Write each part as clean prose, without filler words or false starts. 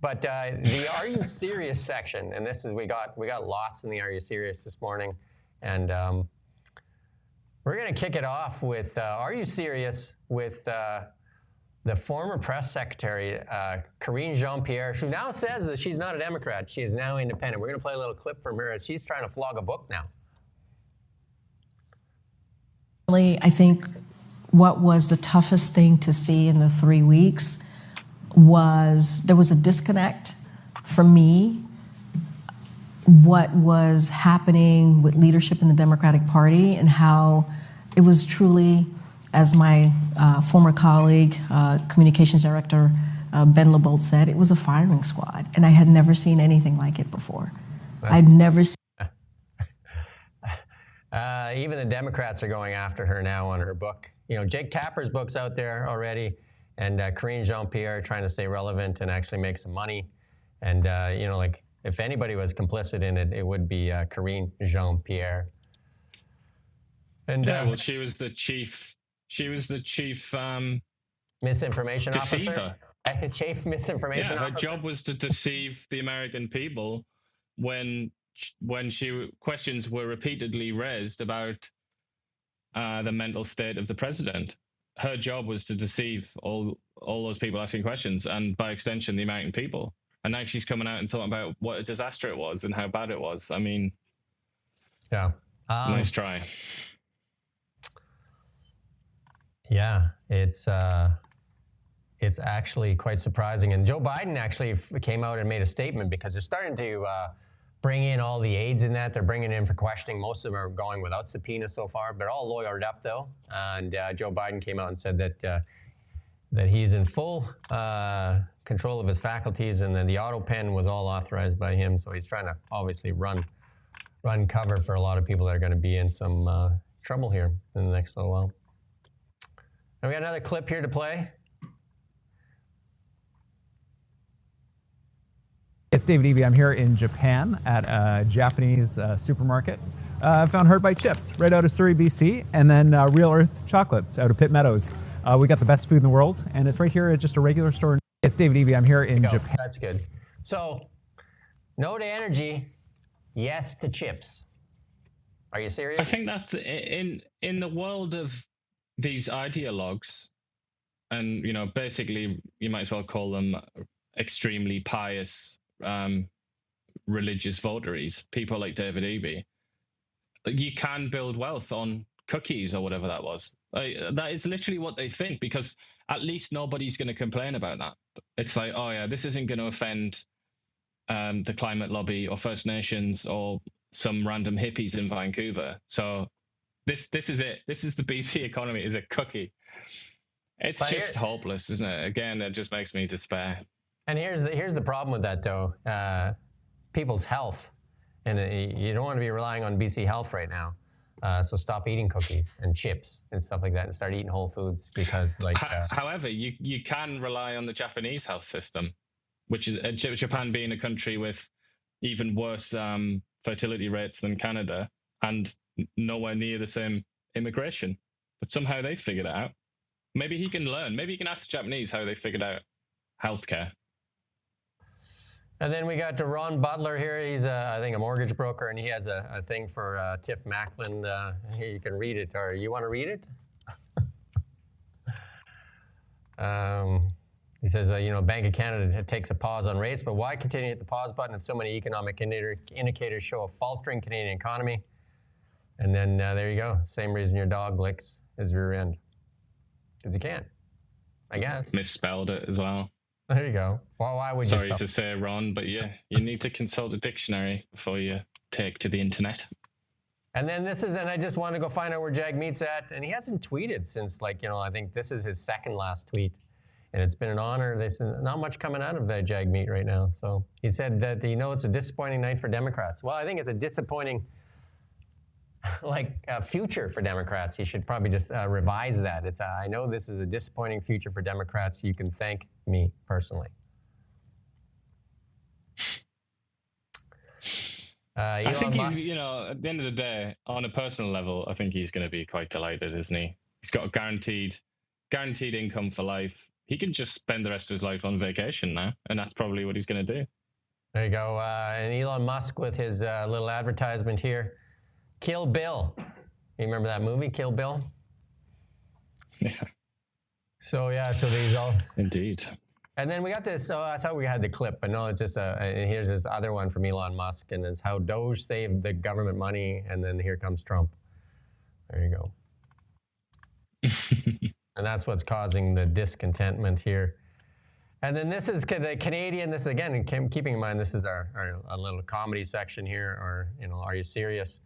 But the Are You Serious section, and this is we got lots in the Are You Serious this morning, and we're going to kick it off with Are You Serious with the former press secretary, Karine Jean-Pierre, who now says that she's not a Democrat. She is now independent. We're going to play a little clip from her as she's trying to flog a book now. I think what was the toughest thing to see in the 3 weeks was there was a disconnect for me, what was happening with leadership in the Democratic Party and how it was truly, as my former colleague, communications director Ben LeBolt said, it was a firing squad. And I had never seen anything like it before. I'd never seen. Even the Democrats are going after her now on her book. You know, Jake Tapper's book's out there already, and Karine Jean-Pierre trying to stay relevant and actually make some money. And, you know, like, if anybody was complicit in it, it would be Karine Jean-Pierre. And yeah, well, she was the chief misinformation deceiver. Officer. Chief misinformation officer. Her job was to deceive the American people when questions were repeatedly raised about the mental state of the president. Her job was to deceive all those people asking questions, and by extension, the American people. And now she's coming out and talking about what a disaster it was and how bad it was. I mean, yeah, nice try. Yeah, it's actually quite surprising. And Joe Biden actually came out and made a statement because they're starting to bring in all the aides in that. They're bringing in for questioning. Most of them are going without subpoena so far, but all lawyered up though. And Joe Biden came out and said that he's in full control of his faculties, and then the auto pen was all authorized by him. So he's trying to obviously run cover for a lot of people that are going to be in some trouble here in the next little while. And we got another clip here to play. It's David Eby. I'm here in Japan at a Japanese supermarket. I found Hard Bite Chips right out of Surrey, BC, and then Real Earth Chocolates out of Pitt Meadows. We got the best food in the world, and it's right here at just a regular store. It's David Eby. I'm here in Japan. That's good. So, no to energy, yes to chips. Are you serious? I think that's in the world of these ideologues, and you know, basically, you might as well call them extremely pious religious votaries, people like David Eby. You can build wealth on cookies or whatever that was. That is literally what they think, because at least nobody's going to complain about that. It's like, oh yeah, this isn't going to offend the climate lobby or First Nations or some random hippies in Vancouver. So this is it. This is the BC economy, is a cookie. It's just hopeless, isn't it? Again, it just makes me despair. And here's the problem with that, though. People's health. And you don't want to be relying on BC Health right now. So stop eating cookies and chips and stuff like that and start eating whole foods, because like... However, you can rely on the Japanese health system, which is Japan being a country with even worse fertility rates than Canada and nowhere near the same immigration. But somehow they figured it out. Maybe he can learn. Maybe he can ask the Japanese how they figured out healthcare. And then we got to Ron Butler here. He's, I think, a mortgage broker, and he has a thing for Tiff Macklin. Here, you can read it. Or you want to read it? He says, you know, Bank of Canada takes a pause on rates, but why continue to hit the pause button if so many economic indicators show a faltering Canadian economy? And then there you go. Same reason your dog licks his rear end. Because you can't, I guess. Misspelled it as well. There you go. Well, why would you? Sorry to say, Ron, but yeah, you need to consult a dictionary before you take to the internet. And then and I just wanted to go find out where Jagmeet's at, and he hasn't tweeted since, like, you know, I think this is his second last tweet, and it's been an honor. There's not much coming out of Jagmeet right now. So he said that, you know, it's a disappointing night for Democrats. Well, I think it's a disappointing future for Democrats. He should probably just revise that. It's I know this is a disappointing future for Democrats. You can thank me personally. I think he's, you know, at the end of the day, on a personal level, I think he's going to be quite delighted, isn't he? He's got a guaranteed income for life. he can just spend the rest of his life on vacation now, and that's probably what he's going to do. There you go. And Elon Musk with his little advertisement here. Kill Bill. You remember that movie, Kill Bill? Yeah, So these all. indeed. And then we got this. So I thought we had the clip, but no, it's just and here's this other one from Elon Musk, and it's how Doge saved the government money, and then here comes Trump. There you go. And that's what's causing the discontentment here. And then this is the Canadian. This again, keeping in mind, this is our little comedy section here, or are you serious?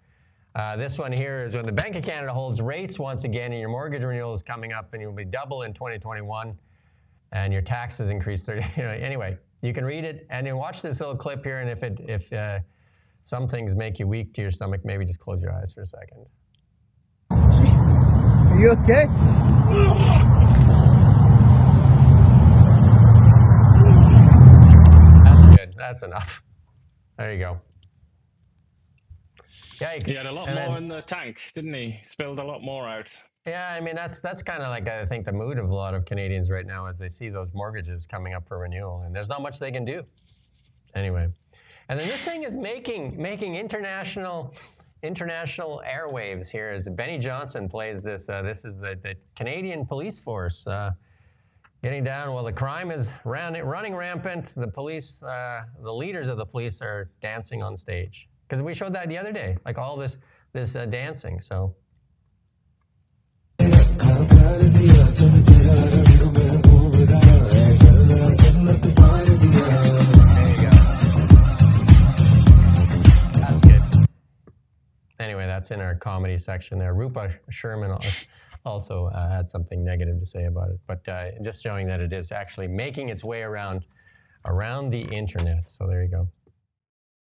This one here is when the Bank of Canada holds rates once again, and your mortgage renewal is coming up, and you'll be double in 2021, and your taxes increase 30. Anyway, you can read it and then watch this little clip here. And if some things make you weak to your stomach, maybe just close your eyes for a second. Are you okay? That's good. That's enough. There you go. Yikes. He had a lot more in the tank, didn't he? Spilled a lot more out. Yeah, I mean, that's kind of like, I think, the mood of a lot of Canadians right now as they see those mortgages coming up for renewal, and there's not much they can do. Anyway, and then this thing is making international airwaves here as Benny Johnson plays this. This is the Canadian police force getting down. Well, the crime is running rampant. The police, the leaders of the police are dancing on stage. Because we showed that the other day, like all this dancing, so. That's good. Anyway, that's in our comedy section there. Rupa Sherman also had something negative to say about it, but just showing that it is actually making its way around the internet. So there you go.